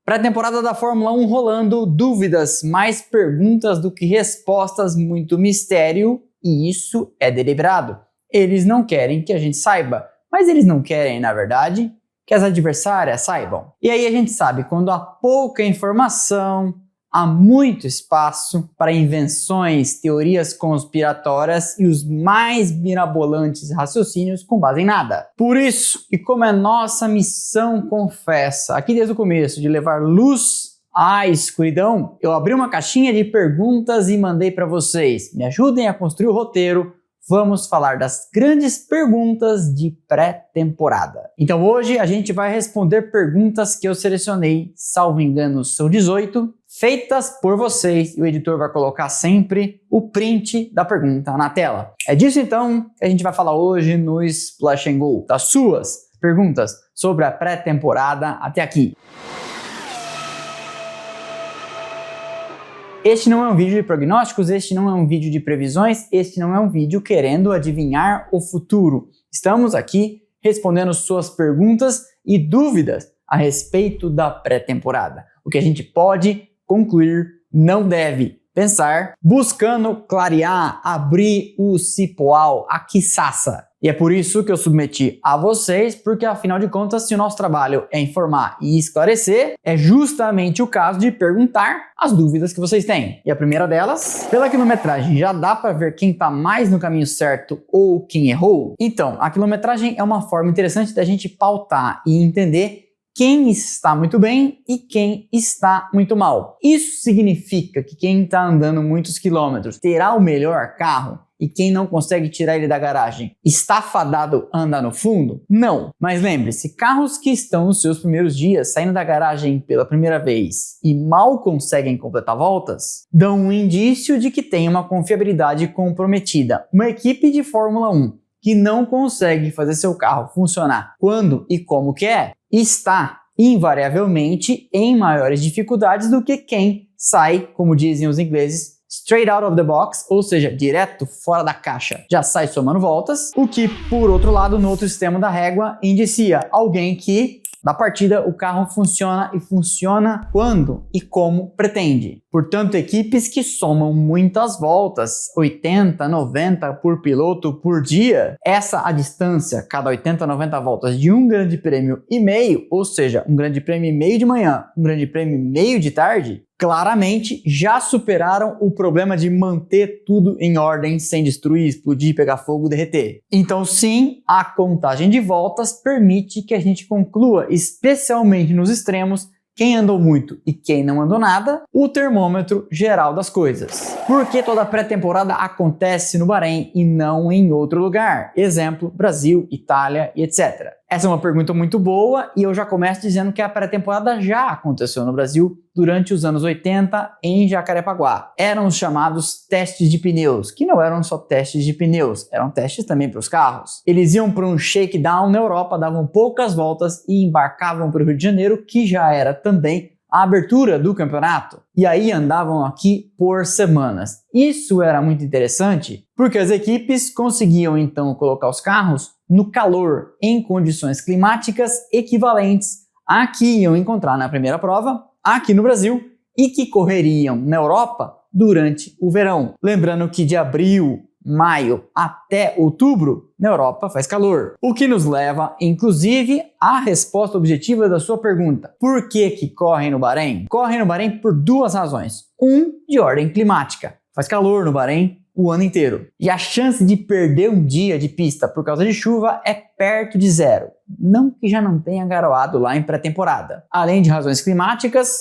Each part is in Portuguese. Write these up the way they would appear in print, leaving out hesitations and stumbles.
Pré-temporada da Fórmula 1 rolando, dúvidas, mais perguntas do que respostas, muito mistério, e isso é deliberado. Eles não querem que a gente saiba, mas eles não querem, na verdade, que as adversárias saibam. E aí a gente sabe, quando há pouca informação, há muito espaço para invenções, teorias conspiratórias e os mais mirabolantes raciocínios com base em nada. Por isso, e como é nossa missão confessa, aqui desde o começo, de levar luz à escuridão, eu abri uma caixinha de perguntas e mandei para vocês. Me ajudem a construir o roteiro. Vamos falar das grandes perguntas de pré-temporada. Então hoje a gente vai responder perguntas que eu selecionei, salvo engano são 18, feitas por vocês, e o editor vai colocar sempre o print da pergunta na tela. É disso então que a gente vai falar hoje no Splash and Go, das suas perguntas sobre a pré-temporada até aqui. Este não é um vídeo de prognósticos, este não é um vídeo de previsões, este não é um vídeo querendo adivinhar o futuro. Estamos aqui respondendo suas perguntas e dúvidas a respeito da pré-temporada. O que a gente pode concluir, não deve pensar, buscando clarear, abrir o cipoal, a quiçaça. E é por isso que eu submeti a vocês, porque afinal de contas, se o nosso trabalho é informar e esclarecer, é justamente o caso de perguntar as dúvidas que vocês têm. E a primeira delas, pela quilometragem, já dá para ver quem está mais no caminho certo ou quem errou? Então, a quilometragem é uma forma interessante da gente pautar e entender quem está muito bem e quem está muito mal. Isso significa que quem está andando muitos quilômetros terá o melhor carro e quem não consegue tirar ele da garagem está fadado a andar no fundo? Não. Mas lembre-se, carros que estão nos seus primeiros dias saindo da garagem pela primeira vez e mal conseguem completar voltas, dão um indício de que tem uma confiabilidade comprometida. Uma equipe de Fórmula 1 que não consegue fazer seu carro funcionar quando e como quer, está invariavelmente em maiores dificuldades do que quem sai, como dizem os ingleses, straight out of the box, ou seja, direto fora da caixa, já sai somando voltas, o que, por outro lado, no outro extremo da régua, indicia alguém que, na partida, o carro funciona e funciona quando e como pretende. Portanto, equipes que somam muitas voltas, 80, 90 por piloto por dia, essa a distância, cada 80, 90 voltas de um grande prêmio e meio, ou seja, um grande prêmio e meio de manhã, um grande prêmio e meio de tarde, claramente já superaram o problema de manter tudo em ordem sem destruir, explodir, pegar fogo, derreter. Então sim, a contagem de voltas permite que a gente conclua, especialmente nos extremos, quem andou muito e quem não andou nada, o termômetro geral das coisas. Por que toda a pré-temporada acontece no Bahrein e não em outro lugar? Exemplo, Brasil, Itália e etc. Essa é uma pergunta muito boa e eu já começo dizendo que a pré-temporada já aconteceu no Brasil durante os anos 80 em Jacarepaguá. Eram os chamados testes de pneus, que não eram só testes de pneus, eram testes também para os carros. Eles iam para um shakedown na Europa, davam poucas voltas e embarcavam para o Rio de Janeiro, que já era também a abertura do campeonato. E aí andavam aqui por semanas. Isso era muito interessante porque as equipes conseguiam então colocar os carros no calor, em condições climáticas equivalentes a que iam encontrar na primeira prova, aqui no Brasil, e que correriam na Europa durante o verão. Lembrando que de abril, maio até outubro, na Europa faz calor. O que nos leva, inclusive, à resposta objetiva da sua pergunta. Por que correm no Bahrein? Correm no Bahrein por duas razões. De ordem climática. Faz calor no Bahrein o ano inteiro. E a chance de perder um dia de pista por causa de chuva é perto de zero. Não que já não tenha garoado lá em pré-temporada. Além de razões climáticas,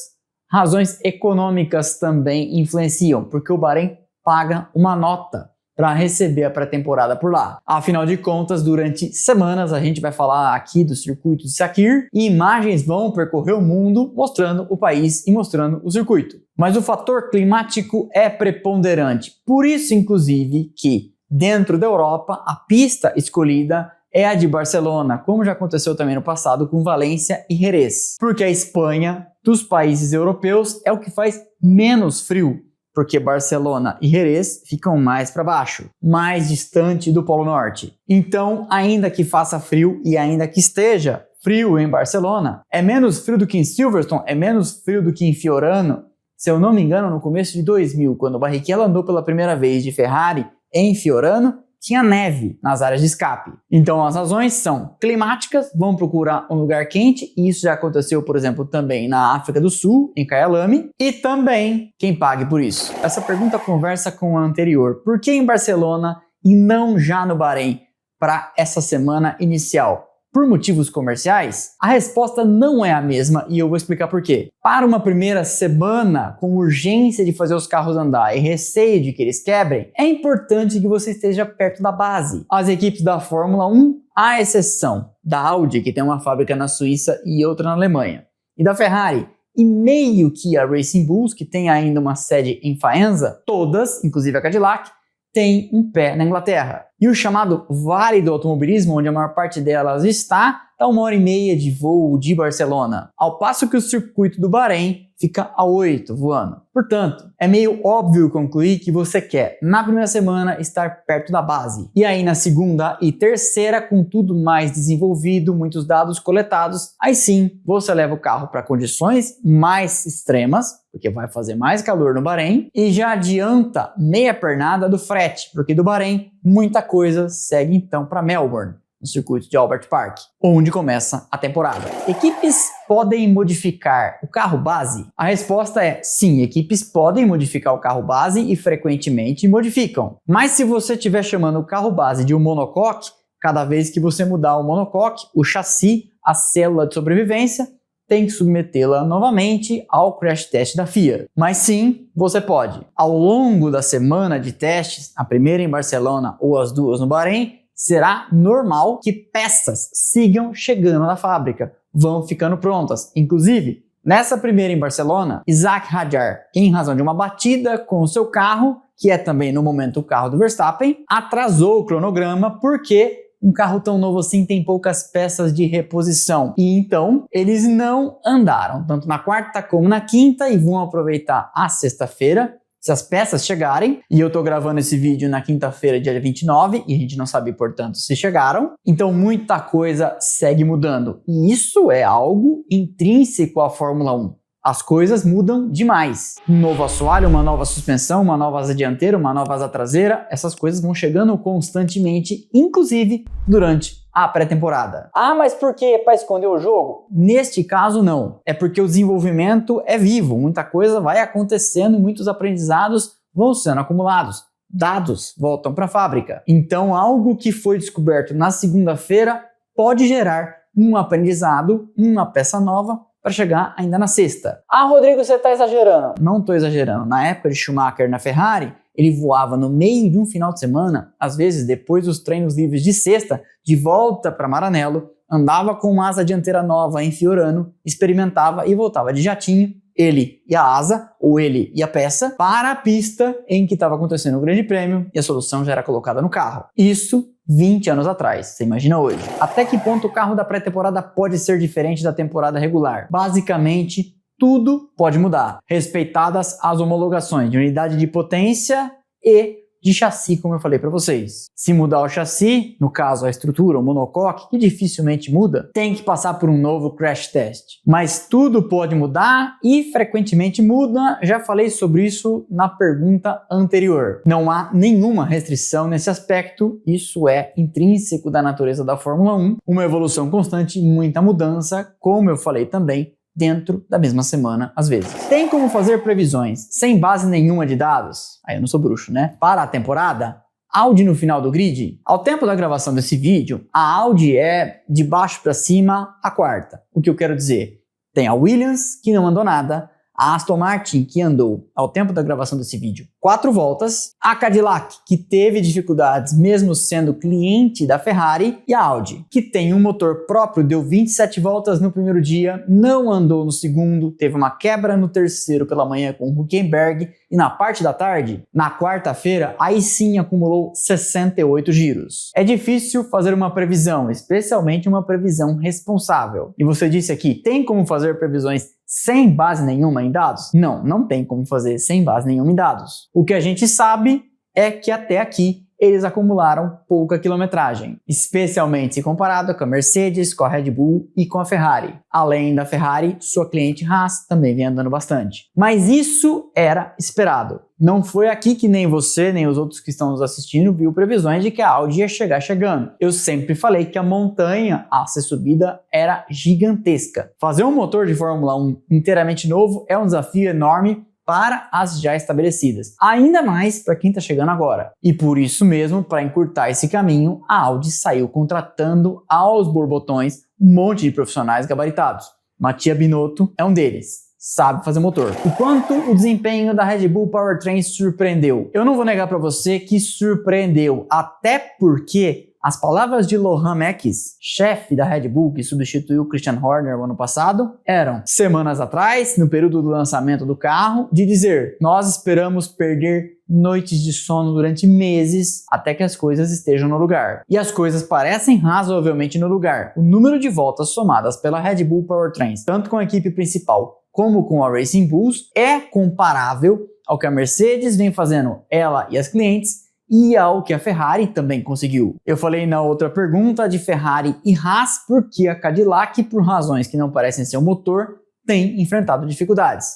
razões econômicas também influenciam, porque o Bahrein paga uma nota para receber a pré-temporada por lá. Afinal de contas, durante semanas a gente vai falar aqui do circuito de Sakhir e imagens vão percorrer o mundo mostrando o país e mostrando o circuito. Mas o fator climático é preponderante. Por isso, inclusive, que dentro da Europa a pista escolhida é a de Barcelona, como já aconteceu também no passado com Valência e Jerez. Porque a Espanha, dos países europeus, é o que faz menos frio. Porque Barcelona e Jerez ficam mais para baixo, mais distante do Polo Norte. Então, ainda que faça frio e ainda que esteja frio em Barcelona? É menos frio do que em Silverstone? É menos frio do que em Fiorano? Se eu não me engano, no começo de 2000, quando o Barrichello andou pela primeira vez de Ferrari em Fiorano, tinha neve nas áreas de escape. Então as razões são climáticas, vão procurar um lugar quente, e isso já aconteceu, por exemplo, também na África do Sul, em Kyalami, e também quem pague por isso. Essa pergunta conversa com a anterior. Por que em Barcelona e não já no Bahrein para essa semana inicial? Por motivos comerciais? A resposta não é a mesma e eu vou explicar por quê. Para uma primeira semana com urgência de fazer os carros andar e receio de que eles quebrem, é importante que você esteja perto da base. As equipes da Fórmula 1, à exceção da Audi, que tem uma fábrica na Suíça e outra na Alemanha, e da Ferrari, e meio que a Racing Bulls, que tem ainda uma sede em Faenza, todas, inclusive a Cadillac, tem um pé na Inglaterra. E o chamado Vale do Automobilismo, onde a maior parte delas está 1h30 de voo de Barcelona, ao passo que o circuito do Bahrein fica a 8 voando. Portanto, é meio óbvio concluir que você quer, na primeira semana, estar perto da base. E aí na segunda e terceira, com tudo mais desenvolvido, muitos dados coletados, aí sim, você leva o carro para condições mais extremas, porque vai fazer mais calor no Bahrein, e já adianta meia pernada do frete, porque do Bahrein muita coisa segue então para Melbourne, no circuito de Albert Park, onde começa a temporada. Equipes podem modificar o carro base? A resposta é sim, equipes podem modificar o carro base e frequentemente modificam. Mas se você estiver chamando o carro base de um monocoque, cada vez que você mudar o monocoque, o chassi, a célula de sobrevivência, tem que submetê-la novamente ao crash test da FIA. Mas sim, você pode. Ao longo da semana de testes, a primeira em Barcelona ou as duas no Bahrein, será normal que peças sigam chegando na fábrica, vão ficando prontas. Inclusive, nessa primeira em Barcelona, Isaac Hadjar, em razão de uma batida com o seu carro, que é também no momento o carro do Verstappen, atrasou o cronograma porque um carro tão novo assim tem poucas peças de reposição. E então, eles não andaram, tanto na quarta como na quinta, e vão aproveitar a sexta-feira, se as peças chegarem, e eu tô gravando esse vídeo na quinta-feira, dia 29, e a gente não sabe, portanto, se chegaram. Então muita coisa segue mudando. E isso é algo intrínseco à Fórmula 1. As coisas mudam demais. Um novo assoalho, uma nova suspensão, uma nova asa dianteira, uma nova asa traseira, essas coisas vão chegando constantemente, inclusive durante a pré-temporada. Ah, mas por quê? Para esconder o jogo? Neste caso, não. É porque o desenvolvimento é vivo, muita coisa vai acontecendo e muitos aprendizados vão sendo acumulados. Dados voltam para a fábrica. Então, algo que foi descoberto na segunda-feira pode gerar um aprendizado, uma peça nova, para chegar ainda na sexta. Ah, Rodrigo, você está exagerando. Não estou exagerando. Na época de Schumacher na Ferrari, ele voava no meio de um final de semana, às vezes depois dos treinos livres de sexta, de volta para Maranello, andava com uma asa dianteira nova em Fiorano, experimentava e voltava de jatinho, ele e a asa, ou ele e a peça, para a pista em que estava acontecendo o Grande Prêmio e a solução já era colocada no carro. Isso 20 anos atrás, você imagina hoje. Até que ponto o carro da pré-temporada pode ser diferente da temporada regular? Basicamente, tudo pode mudar, respeitadas as homologações de unidade de potência e de chassi, como eu falei para vocês. Se mudar o chassi, no caso a estrutura, o monocoque, que dificilmente muda, tem que passar por um novo crash test. Mas tudo pode mudar e frequentemente muda, já falei sobre isso na pergunta anterior. Não há nenhuma restrição nesse aspecto, isso é intrínseco da natureza da Fórmula 1, uma evolução constante, muita mudança, como eu falei também, dentro da mesma semana, às vezes. Tem como fazer previsões sem base nenhuma de dados? Aí eu não sou bruxo, né? Para a temporada, Audi no final do grid? Ao tempo da gravação desse vídeo, a Audi é de baixo para cima a quarta. O que eu quero dizer? Tem a Williams, que não andou nada, a Aston Martin, que andou, ao tempo da gravação desse vídeo, 4 voltas, a Cadillac, que teve dificuldades mesmo sendo cliente da Ferrari, e a Audi, que tem um motor próprio, deu 27 voltas no primeiro dia, não andou no segundo, teve uma quebra no terceiro pela manhã com o Hülkenberg, e na parte da tarde, na quarta-feira, aí sim acumulou 68 giros. É difícil fazer uma previsão, especialmente uma previsão responsável. E você disse aqui, tem como fazer previsões sem base nenhuma em dados? Não, não tem como fazer sem base nenhuma em dados. O que a gente sabe é que até aqui eles acumularam pouca quilometragem, especialmente se comparado com a Mercedes, com a Red Bull e com a Ferrari. Além da Ferrari, sua cliente Haas também vem andando bastante. Mas isso era esperado. Não foi aqui que nem você, nem os outros que estão nos assistindo viu previsões de que a Audi ia chegar chegando. Eu sempre falei que a montanha a ser subida era gigantesca. Fazer um motor de Fórmula 1 inteiramente novo é um desafio enorme para as já estabelecidas, ainda mais para quem está chegando agora. E por isso mesmo, para encurtar esse caminho, a Audi saiu contratando aos borbotões um monte de profissionais gabaritados. Mattia Binotto é um deles. Sabe fazer motor. O quanto o desempenho da Red Bull Powertrain surpreendeu? Eu não vou negar para você que surpreendeu, até porque as palavras de Lohan Mekies, chefe da Red Bull que substituiu Christian Horner no ano passado, eram semanas atrás, no período do lançamento do carro, de dizer: nós esperamos perder noites de sono durante meses até que as coisas estejam no lugar. E as coisas parecem razoavelmente no lugar. O número de voltas somadas pela Red Bull Powertrains, tanto com a equipe principal como com a Racing Bulls, é comparável ao que a Mercedes vem fazendo, ela e as clientes, e ao que a Ferrari também conseguiu. Eu falei na outra pergunta de Ferrari e Haas porque a Cadillac, por razões que não parecem ser o motor, tem enfrentado dificuldades.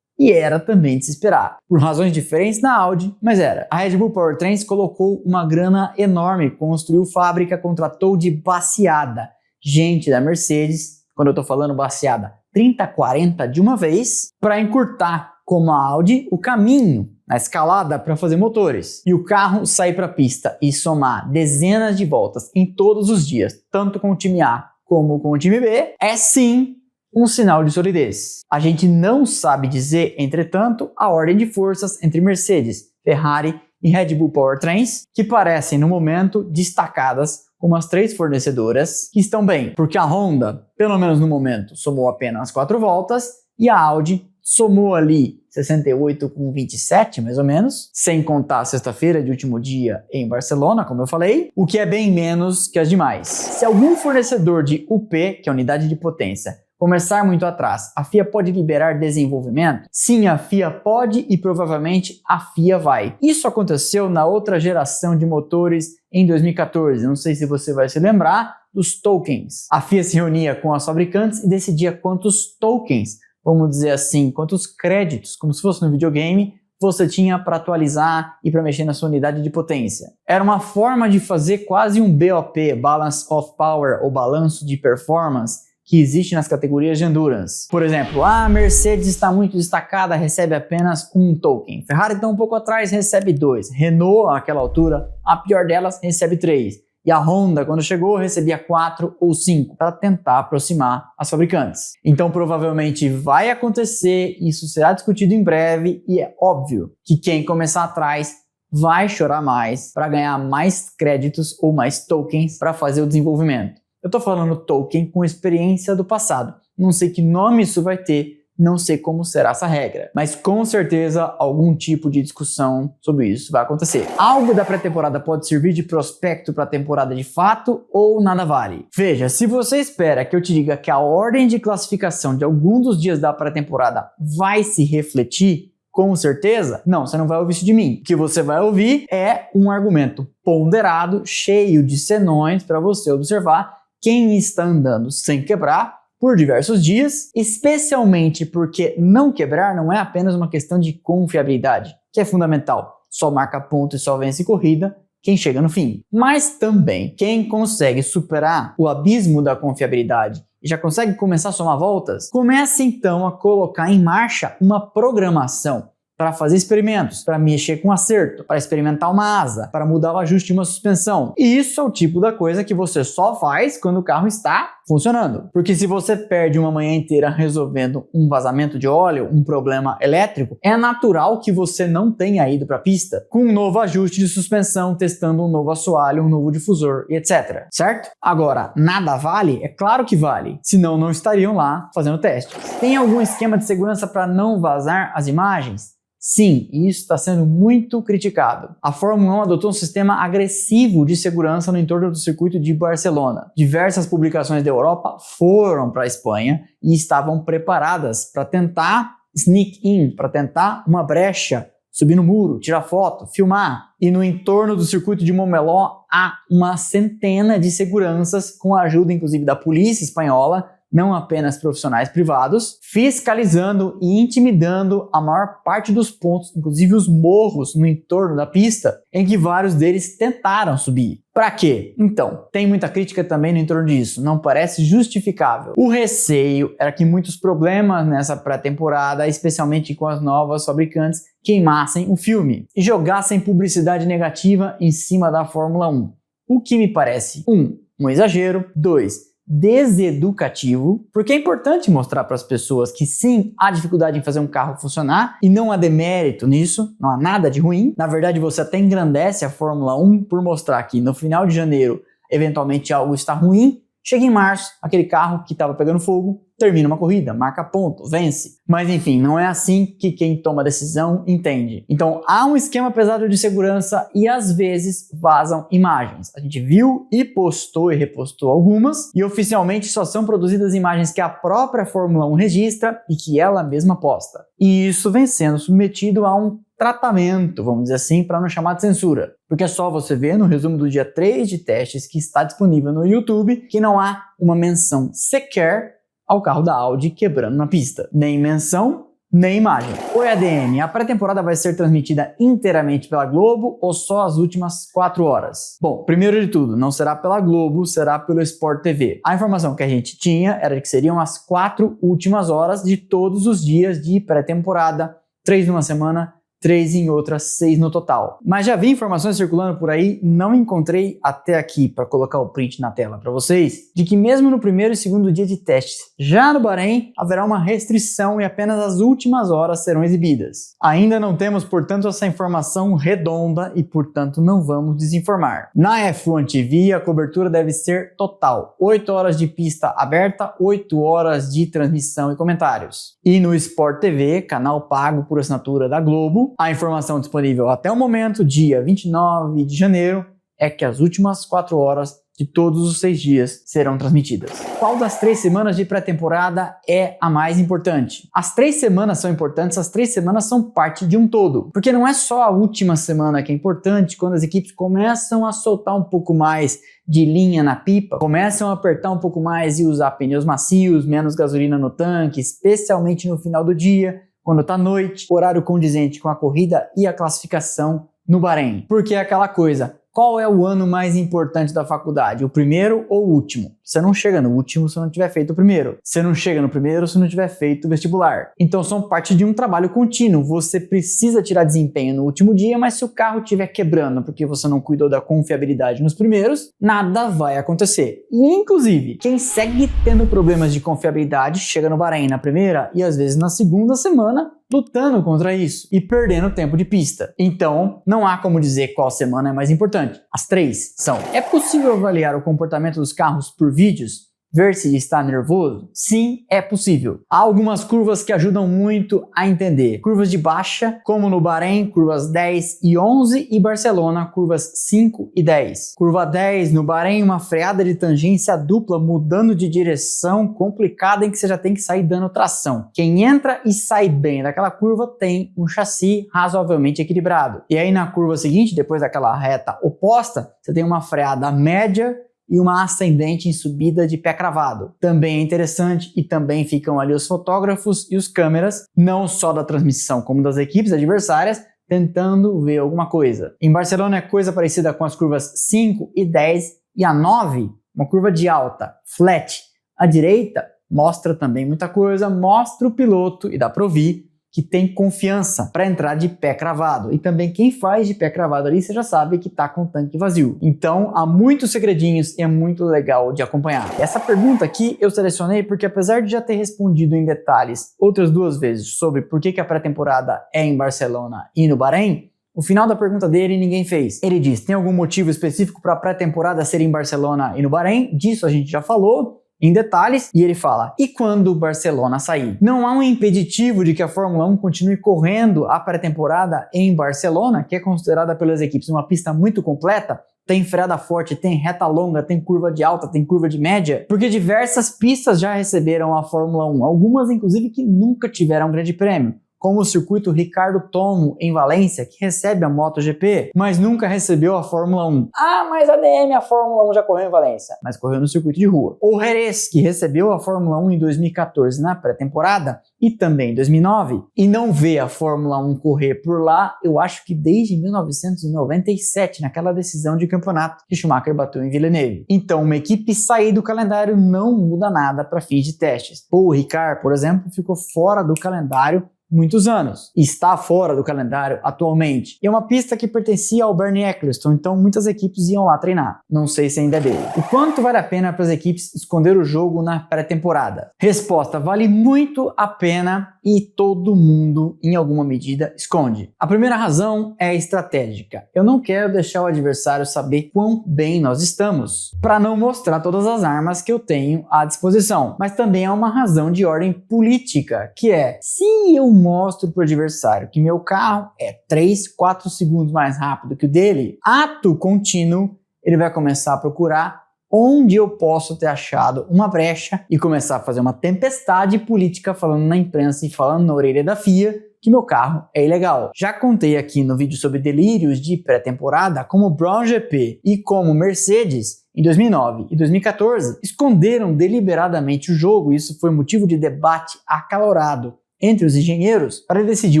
E era também de se esperar. Por razões diferentes na Audi, mas era. A Red Bull Powertrains colocou uma grana enorme, construiu fábrica, contratou de baseada gente da Mercedes, quando eu tô falando baseada, 30, 40 de uma vez, para encurtar, como a Audi, o caminho na escalada para fazer motores. E o carro sair para a pista e somar dezenas de voltas em todos os dias, tanto com o time A como com o time B, é sim um sinal de solidez. A gente não sabe dizer, entretanto, a ordem de forças entre Mercedes, Ferrari e Red Bull Powertrains, que parecem, no momento, destacadas como as três fornecedoras que estão bem, porque a Honda, pelo menos no momento, somou apenas 4 voltas e a Audi somou ali 68 com 27, mais ou menos, sem contar a sexta-feira de último dia em Barcelona, como eu falei, o que é bem menos que as demais. Se algum fornecedor de UP, que é a unidade de potência, começar muito atrás, a FIA pode liberar desenvolvimento? Sim, a FIA pode e provavelmente a FIA vai. Isso aconteceu na outra geração de motores em 2014, não sei se você vai se lembrar, dos tokens. A FIA se reunia com as fabricantes e decidia quantos tokens, vamos dizer assim, quantos créditos, como se fosse no videogame, você tinha para atualizar e para mexer na sua unidade de potência. Era uma forma de fazer quase um BOP, Balance of Power, ou balanço de performance, que existe nas categorias de Endurance. Por exemplo, a Mercedes está muito destacada, recebe apenas 1 token. Ferrari está um pouco atrás, recebe 2. Renault, naquela altura, a pior delas, recebe 3. E a Honda, quando chegou, recebia 4 ou 5, para tentar aproximar as fabricantes. Então, provavelmente vai acontecer, isso será discutido em breve, e é óbvio que quem começar atrás vai chorar mais para ganhar mais créditos ou mais tokens para fazer o desenvolvimento. Eu estou falando token com experiência do passado. Não sei que nome isso vai ter, não sei como será essa regra, mas com certeza algum tipo de discussão sobre isso vai acontecer. Algo da pré-temporada pode servir de prospecto para a temporada de fato ou nada vale? Veja, se você espera que eu te diga que a ordem de classificação de algum dos dias da pré-temporada vai se refletir, com certeza, não, você não vai ouvir isso de mim. O que você vai ouvir é um argumento ponderado, cheio de senões para você observar quem está andando sem quebrar por diversos dias, especialmente porque não quebrar não é apenas uma questão de confiabilidade, que é fundamental. Só marca ponto e só vence corrida quem chega no fim. Mas também quem consegue superar o abismo da confiabilidade e já consegue começar a somar voltas, começa então a colocar em marcha uma programação para fazer experimentos, para mexer com acerto, para experimentar uma asa, para mudar o ajuste de uma suspensão. E isso é o tipo da coisa que você só faz quando o carro está funcionando. Porque se você perde uma manhã inteira resolvendo um vazamento de óleo, um problema elétrico, é natural que você não tenha ido para a pista com um novo ajuste de suspensão, testando um novo assoalho, um novo difusor e etc. Certo? Agora, nada vale? É claro que vale. Senão não estariam lá fazendo testes. Tem algum esquema de segurança para não vazar as imagens? Sim, e isso está sendo muito criticado. A Fórmula 1 adotou um sistema agressivo de segurança no entorno do circuito de Barcelona. Diversas publicações da Europa foram para a Espanha e estavam preparadas para tentar sneak in, para tentar uma brecha subir no muro, tirar foto, filmar. E no entorno do circuito de Montmeló há uma centena de seguranças, com a ajuda inclusive da polícia espanhola, não apenas profissionais privados, fiscalizando e intimidando a maior parte dos pontos, inclusive os morros no entorno da pista, em que vários deles tentaram subir. Pra quê? Então, tem muita crítica também no entorno disso, não parece justificável. O receio era que muitos problemas nessa pré-temporada, especialmente com as novas fabricantes, queimassem o filme e jogassem publicidade negativa em cima da Fórmula 1. O que me parece, um exagero, 2, deseducativo, porque é importante mostrar para as pessoas que sim, há dificuldade em fazer um carro funcionar e não há demérito nisso, não há nada de ruim. Na verdade, você até engrandece a Fórmula 1 por mostrar que no final de janeiro, eventualmente algo está ruim, chega em março, aquele carro que estava pegando fogo, termina uma corrida, marca ponto, vence. Mas enfim, não é assim que quem toma a decisão entende. Então há um esquema pesado de segurança e às vezes vazam imagens. A gente viu e postou e repostou algumas, e oficialmente só são produzidas imagens que a própria Fórmula 1 registra e que ela mesma posta. E isso vem sendo submetido a um tratamento, vamos dizer assim, para não chamar de censura. Porque é só você ver no resumo do dia 3 de testes que está disponível no YouTube que não há uma menção sequer ao carro da Audi quebrando na pista. Nem menção, nem imagem. Oi ADM, a pré-temporada vai ser transmitida inteiramente pela Globo ou só as últimas 4 horas? Bom, primeiro de tudo, não será pela Globo, será pelo Sport TV. A informação que a gente tinha era de que seriam as 4 últimas horas de todos os dias de pré-temporada, 3 numa semana, 3 em outras, 6 no total. Mas já vi informações circulando por aí, não encontrei até aqui para colocar o print na tela para vocês, de que mesmo no primeiro e segundo dia de testes, já no Bahrein, haverá uma restrição e apenas as últimas horas serão exibidas. Ainda não temos, portanto, essa informação redonda e, portanto, não vamos desinformar. Na F1 TV, a cobertura deve ser total, 8 horas de pista aberta, 8 horas de transmissão e comentários. E no Sport TV, canal pago por assinatura da Globo, a informação disponível até o momento, dia 29 de janeiro, é que as últimas 4 horas de todos os 6 dias serão transmitidas. Qual das 3 semanas de pré-temporada é a mais importante? As 3 semanas são importantes, as 3 semanas são parte de um todo. Porque não é só a última semana que é importante, quando as equipes começam a soltar um pouco mais de linha na pipa, começam a apertar um pouco mais e usar pneus macios, menos gasolina no tanque, especialmente no final do dia, quando tá noite, horário condizente com a corrida e a classificação no Bahrein. Porque é aquela coisa, qual é o ano mais importante da faculdade? O primeiro ou o último? Você não chega no último se não tiver feito o primeiro. Você não chega no primeiro se não tiver feito o vestibular. Então são parte de um trabalho contínuo. Você precisa tirar desempenho no último dia, mas se o carro estiver quebrando porque você não cuidou da confiabilidade nos primeiros, nada vai acontecer. E inclusive, quem segue tendo problemas de confiabilidade chega no Bahrein na primeira e às vezes na segunda semana lutando contra isso e perdendo tempo de pista. Então, não há como dizer qual semana é mais importante. As 3 são. É possível avaliar o comportamento dos carros por vídeos? Ver se está nervoso? Sim, é possível. Há algumas curvas que ajudam muito a entender. Curvas de baixa, como no Bahrein, curvas 10 e 11, e Barcelona, curvas 5 e 10. Curva 10, no Bahrein, uma freada de tangência dupla, mudando de direção, complicada, em que você já tem que sair dando tração. Quem entra e sai bem daquela curva tem um chassi razoavelmente equilibrado. E aí na curva seguinte, depois daquela reta oposta, você tem uma freada média e uma ascendente em subida de pé cravado. Também é interessante e também ficam ali os fotógrafos e os câmeras, não só da transmissão como das equipes adversárias, tentando ver alguma coisa. Em Barcelona é coisa parecida com as curvas 5 e 10 e a 9, uma curva de alta, flat. À direita mostra também muita coisa, mostra o piloto e dá para ouvir que tem confiança para entrar de pé cravado. E também quem faz de pé cravado ali, você já sabe que está com o tanque vazio. Então, há muitos segredinhos e é muito legal de acompanhar. Essa pergunta aqui eu selecionei porque, apesar de já ter respondido em detalhes outras 2 vezes sobre por que a pré-temporada é em Barcelona e no Bahrein, o final da pergunta dele ninguém fez. Ele diz, tem algum motivo específico para a pré-temporada ser em Barcelona e no Bahrein? Disso a gente já falou em detalhes, e ele fala, e quando o Barcelona sair? Não há um impeditivo de que a Fórmula 1 continue correndo a pré-temporada em Barcelona, que é considerada pelas equipes uma pista muito completa, tem freada forte, tem reta longa, tem curva de alta, tem curva de média, porque diversas pistas já receberam a Fórmula 1, algumas inclusive que nunca tiveram um grande prêmio, como o circuito Ricardo Tomo em Valência, que recebe a MotoGP, mas nunca recebeu a Fórmula 1. Ah, mas a DM, a Fórmula 1 já correu em Valência, mas correu no circuito de rua. Ou Jerez, que recebeu a Fórmula 1 em 2014 na pré-temporada e também em 2009, e não vê a Fórmula 1 correr por lá, eu acho que desde 1997, naquela decisão de campeonato que Schumacher bateu em Villeneuve. Então, uma equipe sair do calendário não muda nada para fins de testes. Paul Ricard, por exemplo, ficou fora do calendário muitos anos. Está fora do calendário atualmente. E é uma pista que pertencia ao Bernie Eccleston, então muitas equipes iam lá treinar. Não sei se ainda é dele. O quanto vale a pena para as equipes esconder o jogo na pré-temporada? Resposta: vale muito a pena e todo mundo, em alguma medida, esconde. A primeira razão é estratégica. Eu não quero deixar o adversário saber quão bem nós estamos, para não mostrar todas as armas que eu tenho à disposição. Mas também há uma razão de ordem política, que é, se eu mostro para o adversário que meu carro é 3, 4 segundos mais rápido que o dele, ato contínuo, ele vai começar a procurar onde eu posso ter achado uma brecha e começar a fazer uma tempestade política falando na imprensa e falando na orelha da FIA que meu carro é ilegal. Já contei aqui no vídeo sobre delírios de pré-temporada como Brown GP e como Mercedes, em 2009 e 2014, esconderam deliberadamente o jogo, e isso foi motivo de debate acalorado entre os engenheiros para decidir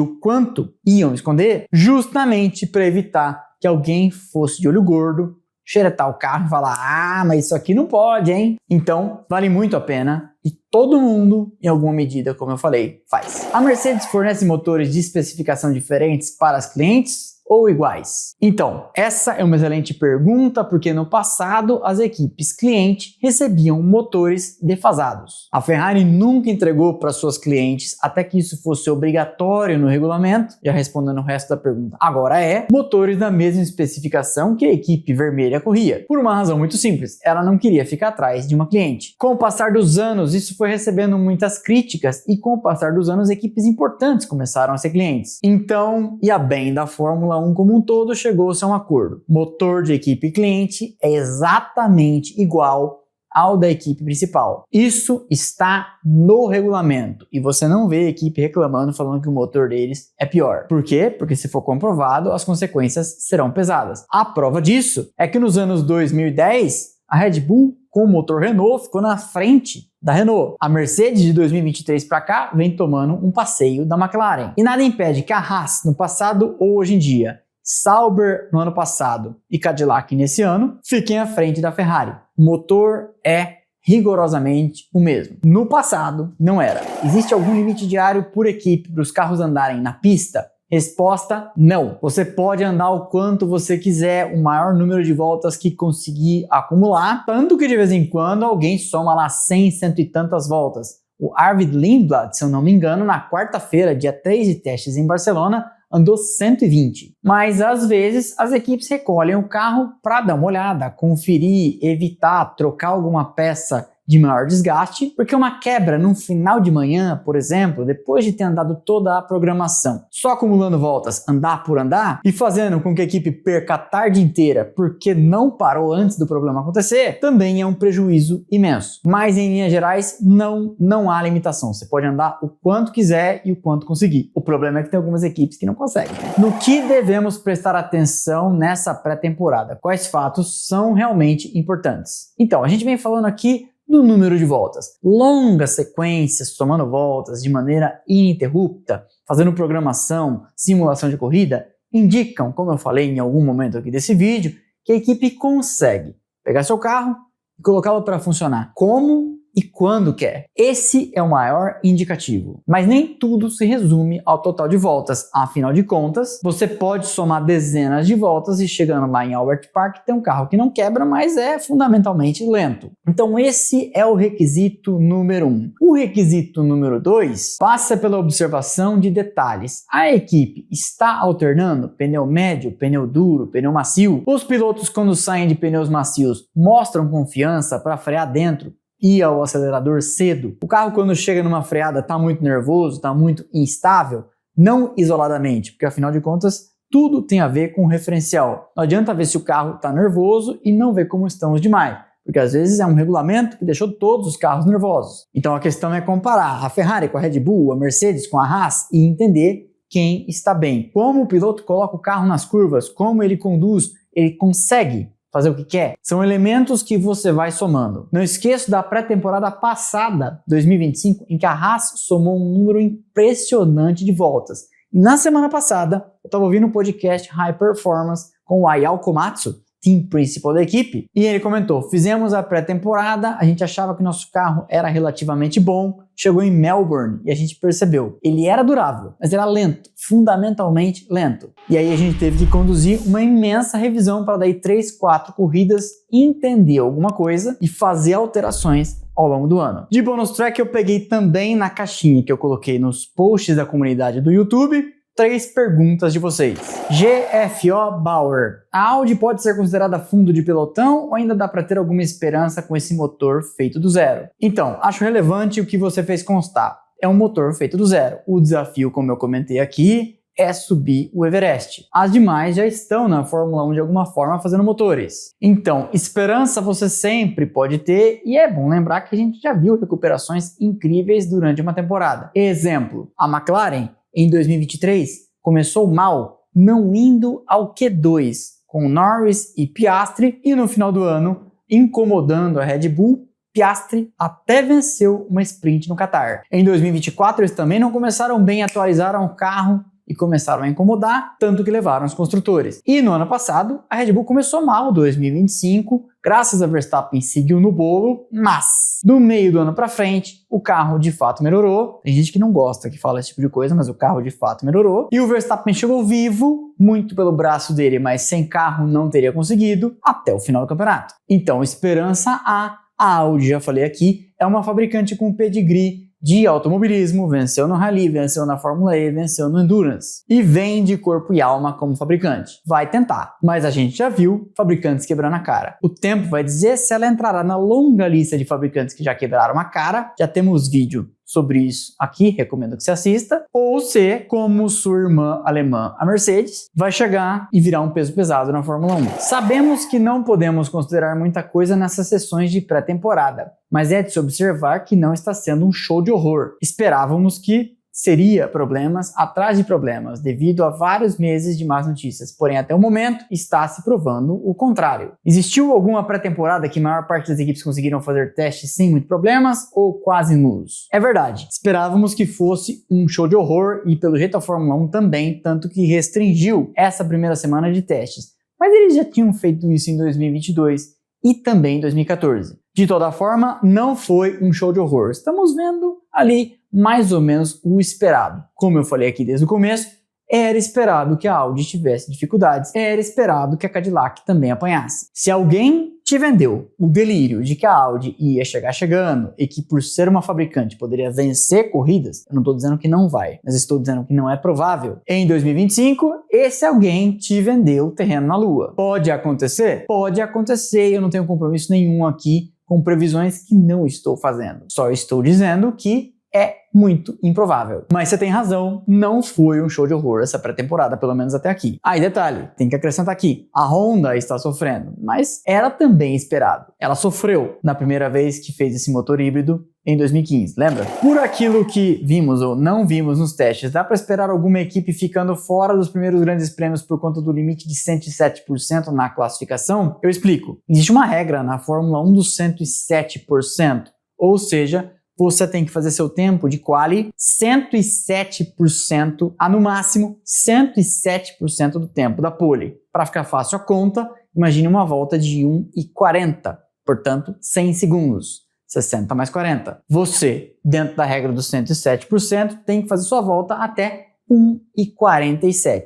o quanto iam esconder, justamente para evitar que alguém fosse de olho gordo, xeretar o carro e falar: ah, mas isso aqui não pode, hein? Então, vale muito a pena e todo mundo, em alguma medida, como eu falei, faz. A Mercedes fornece motores de especificação diferentes para os clientes ou iguais? Então, essa é uma excelente pergunta, porque no passado as equipes cliente recebiam motores defasados. A Ferrari nunca entregou para suas clientes até que isso fosse obrigatório no regulamento, já respondendo o resto da pergunta, agora é, motores da mesma especificação que a equipe vermelha corria. Por uma razão muito simples, ela não queria ficar atrás de uma cliente. Com o passar dos anos, isso foi recebendo muitas críticas e com o passar dos anos, equipes importantes começaram a ser clientes. Então, e a bem da Fórmula 1 como um todo, chegou-se a um acordo. Motor de equipe cliente é exatamente igual ao da equipe principal. Isso está no regulamento e você não vê a equipe reclamando, falando que o motor deles é pior. Por quê? Porque se for comprovado, as consequências serão pesadas. A prova disso é que nos anos 2010, a Red Bull com o motor Renault ficou na frente da Renault. A Mercedes de 2023 para cá vem tomando um passeio da McLaren. E nada impede que a Haas no passado ou hoje em dia, Sauber no ano passado e Cadillac nesse ano, fiquem à frente da Ferrari. O motor é rigorosamente o mesmo. No passado, não era. Existe algum limite diário por equipe para os carros andarem na pista? Resposta: não. Você pode andar o quanto você quiser, o maior número de voltas que conseguir acumular, tanto que de vez em quando alguém soma lá 100, cento e tantas voltas. O Arvid Lindblad, se eu não me engano, na quarta-feira, dia 3 de testes em Barcelona, andou 120. Mas às vezes as equipes recolhem o carro para dar uma olhada, conferir, evitar, trocar alguma peça de maior desgaste, porque uma quebra num final de manhã, por exemplo, depois de ter andado toda a programação, só acumulando voltas, andar por andar, e fazendo com que a equipe perca a tarde inteira porque não parou antes do problema acontecer, também é um prejuízo imenso. Mas em linhas gerais, não há limitação. Você pode andar o quanto quiser e o quanto conseguir. O problema é que tem algumas equipes que não conseguem. No que devemos prestar atenção nessa pré-temporada? Quais fatos são realmente importantes? Então, a gente vem falando aqui do número de voltas. Longas sequências, somando voltas de maneira ininterrupta, fazendo programação, simulação de corrida, indicam, como eu falei em algum momento aqui desse vídeo, que a equipe consegue pegar seu carro e colocá-lo para funcionar como e quando quer. Esse é o maior indicativo. Mas nem tudo se resume ao total de voltas. Afinal de contas, você pode somar dezenas de voltas e chegando lá em Albert Park tem um carro que não quebra, mas é fundamentalmente lento. Então esse é o requisito número 1. O requisito número 2 passa pela observação de detalhes. A equipe está alternando pneu médio, pneu duro, pneu macio. Os pilotos, quando saem de pneus macios, mostram confiança para frear dentro e ao acelerador cedo. O carro, quando chega numa freada, está muito nervoso, está muito instável, não isoladamente, porque afinal de contas tudo tem a ver com o referencial. Não adianta ver se o carro está nervoso e não ver como estão os demais. porque às vezes é um regulamento que deixou todos os carros nervosos. Então a questão é comparar a Ferrari com a Red Bull, a Mercedes com a Haas e entender quem está bem. Como o piloto coloca o carro nas curvas, como ele conduz, ele consegue fazer o que quer. São elementos que você vai somando. Não esqueço da pré-temporada passada, 2025, em que a Haas somou um número impressionante de voltas. E na semana passada, eu estava ouvindo um podcast High Performance com o Ayao Komatsu, team principal da equipe, e ele comentou: fizemos a pré-temporada, a gente achava que nosso carro era relativamente bom, chegou em Melbourne e a gente percebeu, ele era durável, mas era lento, fundamentalmente lento. E aí a gente teve que conduzir uma imensa revisão para daí 3, 4 corridas, entender alguma coisa e fazer alterações ao longo do ano. De bonus track eu peguei também na caixinha que eu coloquei nos posts da comunidade do YouTube, 3 perguntas de vocês. GFO Bauer: a Audi pode ser considerada fundo de pelotão ou ainda dá para ter alguma esperança com esse motor feito do zero? Então, acho relevante o que você fez constar. É um motor feito do zero. O desafio, como eu comentei aqui, é subir o Everest. As demais já estão na Fórmula 1 de alguma forma fazendo motores. Então, esperança você sempre pode ter, e é bom lembrar que a gente já viu recuperações incríveis durante uma temporada. Exemplo, a McLaren em 2023 começou mal, não indo ao Q2 com Norris e Piastri, e no final do ano, incomodando a Red Bull, Piastri até venceu uma sprint no Qatar. Em 2024 eles também não começaram bem, atualizaram o carro e começaram a incomodar, tanto que levaram os construtores. E no ano passado, a Red Bull começou mal, 2025, graças a Verstappen seguiu no bolo, mas do meio do ano pra frente, o carro de fato melhorou. Tem gente que não gosta que fala esse tipo de coisa, mas o carro de fato melhorou. E o Verstappen chegou vivo, muito pelo braço dele, mas sem carro não teria conseguido, até o final do campeonato. Então, esperança há. A Audi, já falei aqui, é uma fabricante com pedigree de automobilismo, venceu no Rally, venceu na Fórmula E, venceu no Endurance. E vem de corpo e alma como fabricante. Vai tentar, mas a gente já viu fabricantes quebrando a cara. O tempo vai dizer se ela entrará na longa lista de fabricantes que já quebraram a cara. Já temos vídeo sobre isso aqui, recomendo que você assista. Ou se, como sua irmã alemã, a Mercedes, vai chegar e virar um peso pesado na Fórmula 1. Sabemos que não podemos considerar muita coisa nessas sessões de pré-temporada, mas é de se observar que não está sendo um show de horror. Esperávamos que seria problemas atrás de problemas, devido a vários meses de más notícias, porém até o momento está se provando o contrário. Existiu alguma pré-temporada que a maior parte das equipes conseguiram fazer testes sem muitos problemas ou quase nulos? É verdade, esperávamos que fosse um show de horror e pelo jeito a Fórmula 1 também, tanto que restringiu essa primeira semana de testes, mas eles já tinham feito isso em 2022 e também em 2014. De toda forma, não foi um show de horror. Estamos vendo ali mais ou menos o esperado. Como eu falei aqui desde o começo, era esperado que a Audi tivesse dificuldades, era esperado que a Cadillac também apanhasse. Se alguém te vendeu o delírio de que a Audi ia chegar chegando e que por ser uma fabricante poderia vencer corridas, eu não estou dizendo que não vai, mas estou dizendo que não é provável. Em 2025, esse alguém te vendeu o terreno na lua. Pode acontecer? Pode acontecer, eu não tenho compromisso nenhum aqui com previsões que não estou fazendo. Só estou dizendo que é muito improvável. Mas você tem razão, não foi um show de horror essa pré-temporada, pelo menos até aqui. Ah, e detalhe, tem que acrescentar aqui, a Honda está sofrendo, mas era também esperado. Ela sofreu na primeira vez que fez esse motor híbrido em 2015, lembra? Por aquilo que vimos ou não vimos nos testes, dá para esperar alguma equipe ficando fora dos primeiros grandes prêmios por conta do limite de 107% na classificação? Eu explico. Existe uma regra na Fórmula 1 dos 107%, ou seja, você tem que fazer seu tempo de quali 107% a no máximo 107% do tempo da pole. Para ficar fácil a conta, imagine uma volta de 1,40, portanto 100 segundos. 60 mais 40. Você, dentro da regra dos 107%, tem que fazer sua volta até 1,47.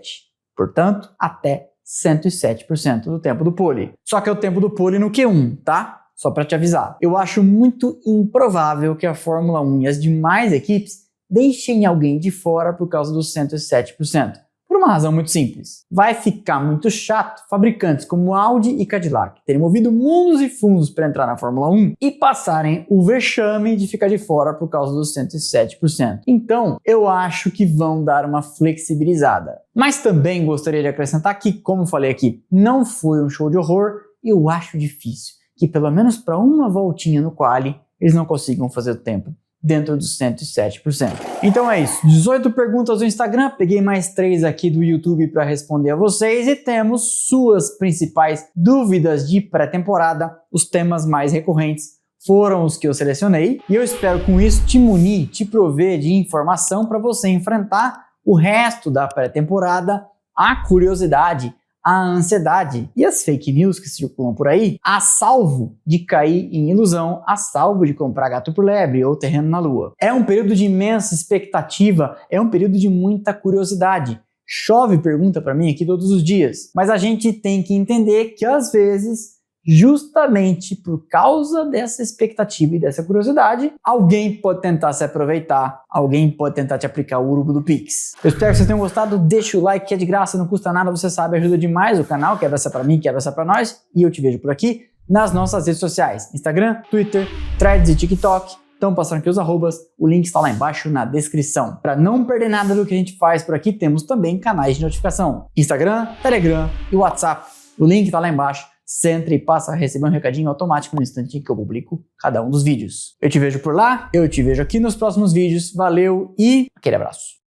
Portanto, até 107% do tempo do pole. Só que é o tempo do pole no Q1, tá? Só para te avisar. Eu acho muito improvável que a Fórmula 1 e as demais equipes deixem alguém de fora por causa dos 107%. Por uma razão muito simples. Vai ficar muito chato fabricantes como Audi e Cadillac terem movido mundos e fundos para entrar na Fórmula 1 e passarem o vexame de ficar de fora por causa dos 107%. Então, eu acho que vão dar uma flexibilizada. Mas também gostaria de acrescentar que, como falei aqui, não foi um show de horror e eu acho difícil que pelo menos para uma voltinha no quali, eles não consigam fazer o tempo dentro dos 107%. Então é isso, 18 perguntas no Instagram, peguei mais 3 aqui do YouTube para responder a vocês e temos suas principais dúvidas de pré-temporada, os temas mais recorrentes foram os que eu selecionei e eu espero com isso te munir, te prover de informação para você enfrentar o resto da pré-temporada, a curiosidade, a ansiedade e as fake news que circulam por aí, a salvo de cair em ilusão, a salvo de comprar gato por lebre ou terreno na lua. É um período de imensa expectativa, é um período de muita curiosidade. Chove pergunta para mim aqui todos os dias, mas a gente tem que entender que às vezes, justamente por causa dessa expectativa e dessa curiosidade, alguém pode tentar se aproveitar, alguém pode tentar te aplicar o urubu do Pix. Eu espero que vocês tenham gostado, deixa o like que é de graça, não custa nada, você sabe, ajuda demais o canal, quer abraçar pra mim, quer abraçar pra nós, e eu te vejo por aqui nas nossas redes sociais, Instagram, Twitter, Threads e TikTok. Então passando aqui os arrobas, o link está lá embaixo na descrição. Para não perder nada do que a gente faz por aqui, temos também canais de notificação, Instagram, Telegram e WhatsApp. O link está lá embaixo. Você entra e passa a receber um recadinho automático no instante em que eu publico cada um dos vídeos. Eu te vejo por lá, eu te vejo aqui nos próximos vídeos. Valeu e aquele abraço.